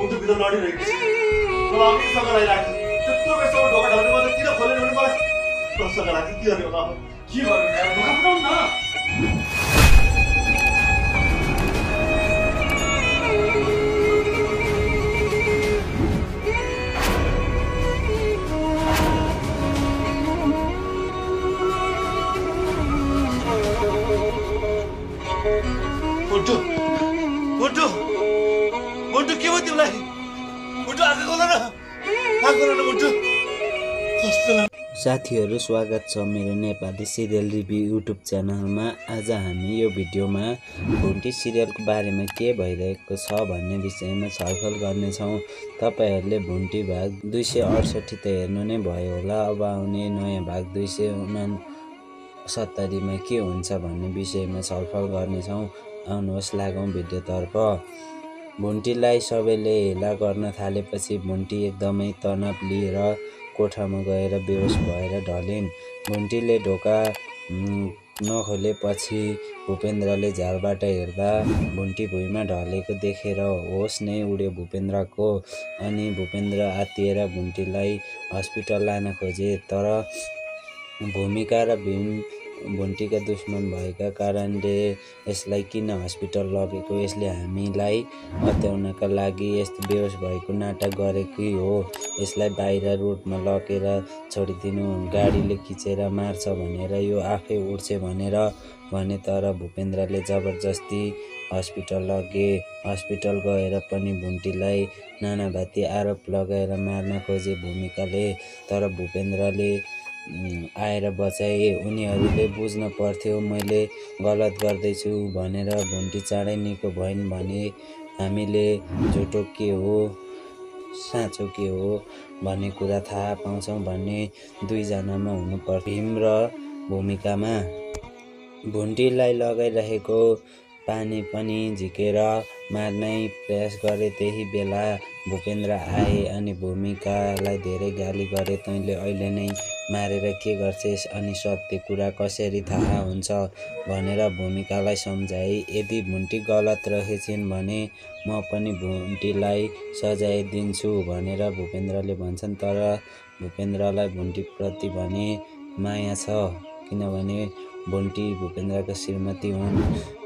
मुटु भित्र लडिरहेको छु। मलाई अघिसँग लागिरहेको छ। त्यत्रो बेरसम्म ढोका ढल्ने मलाई किन खोलेन भने मलाई प्रश्न लाग्छ के गर्ने होला। के गर्नु यार, ढोका फुटाउनु न। मुटु मुटु मुटु के भयो तिमीलाई? मुटु आँखा खोल न, आँखा खोल न मुटु। साथीहरू, स्वागत छ मेरो नेपाली सिरियल रिभ्यू युट्युब च्यानलमा। आज हामी यो भिडियोमा भुन्टी सिरियलको बारेमा के भइरहेको छ भन्ने विषयमा छलफल गर्नेछौँ। तपाईहरूले भुन्टी भाग 268 त हेर्नु नै भयो होला। अब आउने नयाँ भाग 269 मा के हुन्छ भन्ने विषयमा छलफल गर्नेछौँ। आउनुहोस् लागौँ भिडियोतर्फ। भुन्टीलाई सबैले हेला गर्न थालेपछि भुन्टी एकदमै तनाव लिएर कोठामा गएर बेहोस भएर ढलिन्। भुन्टीले ढोका नखोलेपछि भूपेन्द्रले झ्यालबाट हेर्दा भुन्टी भुइँमा ढलेको देखेर होस नै उड्यो भूपेन्द्रको। अनि भूपेन्द्र आत्तिएर भुन्टीलाई हस्पिटल लान खोजे। तर भूमिका र भीम भुन्टीका दुश्मन भएका कारणले यसलाई किन हस्पिटल लगेको, यसले हामीलाई हत्याउनका लागि यस्तो बेहोस भएको नाटक गरेकै हो, यसलाई बाहिर रोडमा लगेर छोडिदिनु, गाडीले खिचेर मार्छ भनेर यो आफै उड्छ भनेर भने। तर भूपेन्द्रले जबरजस्ती हस्पिटल लगे। हस्पिटल गएर पनि भुन्टीलाई नानाभाती आरोप लगाएर मार्न खोजे भूमिकाले। तर भूपेन्द्रले आएर बचाए। उनीहरूले बुझ्न पर्थ्यो मैले गलत गर्दैछु भनेर। भुन्टी चाँडै निको भइन् भने हामीले झुटो के हो साँचो के हो भन्ने कुरा थाहा पाउँछौँ भन्ने दुईजनामा हुनुपर्छ। भीम र भूमिकामा भुन्टीलाई लगाइरहेको पानी पनि झिकेर मार्नै प्रयास गरे। त्यही बेला भूपेन्द्र आए अनि भूमिकालाई धेरै गाली गरे। तैँले अहिले नै मारेर के गर्छेस् अनि सत्य कुरा कसरी थाहा हुन्छ भनेर भूमिकालाई सम्झाए। यदि भुन्टी गलत रहेछन् भने म पनि भुन्टीलाई सजाय दिन्छु भनेर भूपेन्द्रले भन्छन्। तर भूपेन्द्रलाई भुन्टीप्रति भने माया छ, किनभने भुन्टी भूपेन्द्रको श्रीमती हुन्।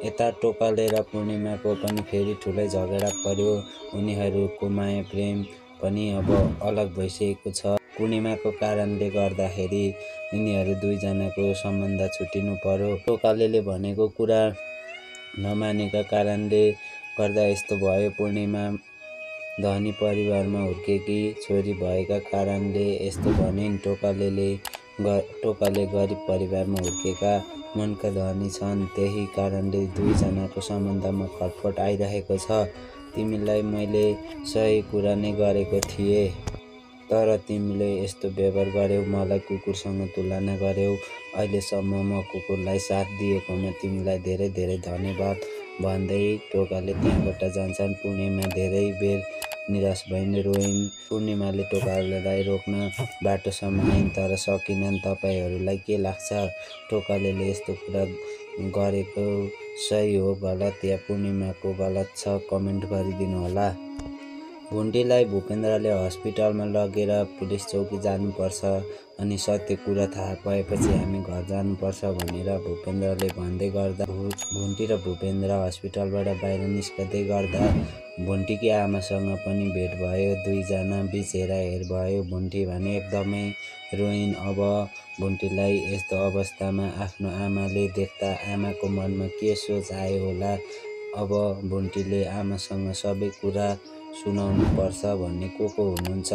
यता टोकाले र पूर्णिमाको पनि फेरि ठुलै झगडा पर्यो। उनीहरूको माया प्रेम पनि अब अलग भइसकेको छ। पूर्णिमाको कारणले गर्दाखेरि यिनीहरू दुईजनाको सम्बन्ध छुटिनु पर्यो। टोकाले भनेको कुरा नमानेका कारणले गर्दा यस्तो भयो। पूर्णिमा धनी परिवारमा हुर्केकी छोरी भएका कारणले यस्तो भनिन्। टोकाले गरिब परिवारमा हुर्केका मनका धनी छन्। त्यही कारणले दुईजनाको सम्बन्धमा खटपट आइरहेको छ। तिमीलाई मैले सही कुरा नै गरेको थिएँ, तर तिमीले यस्तो व्यवहार गर्यौ, मलाई कुकुरसँग तुलना गर्यौ। अहिलेसम्म म कुकुरलाई साथ दिएकोमा तिमीलाई धेरै धेरै धन्यवाद भन्दै टोकाले त्यहाँबाट जान्छन्। पूर्णिमा धेरै बेर निराश भइन्, रोइन्। पूर्णिमाले टोकालाई रोक्न बाटो समाइन् तर सकिनन्। तपाईहरूलाई के लाग्छ, टोकाले यस्तो कुरा गरेको सही हो गलत या पूर्णिमाको गलत छ कमेन्ट गरिदिनु होला। भुन्टीलाई भूपेन्द्रले हस्पिटलमा लगेर पुलिस चौकी जानुपर्छ अनि सत्य कुरा थाहा पाएपछि हामी घर जानुपर्छ भनेर भूपेन्द्रले भन्दै गर्दा भुन्टी र भूपेन्द्र हस्पिटलबाट बाहिर निस्कँदै गर्दा भुन्टीकी आमासँग पनि भेट भयो। दुईजना बिच हेराहेर भयो। भुन्टी भने एकदमै रोइन्। अब भुन्टीलाई यस्तो अवस्थामा आफ्नो आमाले देख्दा आमाको मनमा के सोच आयो होला। अब भुन्टीले आमासँग सबै कुरा सुनाउनु पर्छ भन्ने को हुनुहुन्छ।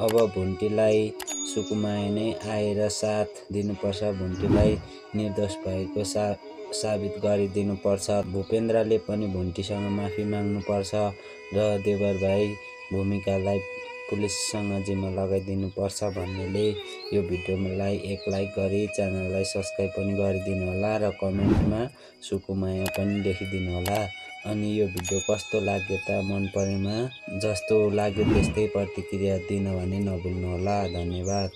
अब भुन्टीलाई सुकुमाया नै आएर साथ दिनुपर्छ। भुन्टीलाई निर्दोष भएको साबित गरिदिनुपर्छ। भूपेन्द्रले पनि भुन्टीसँग माफी माग्नुपर्छ र देवर भाइ भूमिकालाई पुलिससँग जिम्मा लगाइदिनुपर्छ भन्नेले यो भिडियोलाई एक लाइक गरी च्यानललाई सब्स्क्राइब पनि गरिदिनु होला र कमेन्टमा सुकुमाया पनि लेखिदिनु होला। अनि यो भिडियो कस्तो लाग्यो त, मन परेमा जस्तो लाग्यो त्यस्तै प्रतिक्रिया दिन भने नभुल्नु होला। धन्यवाद।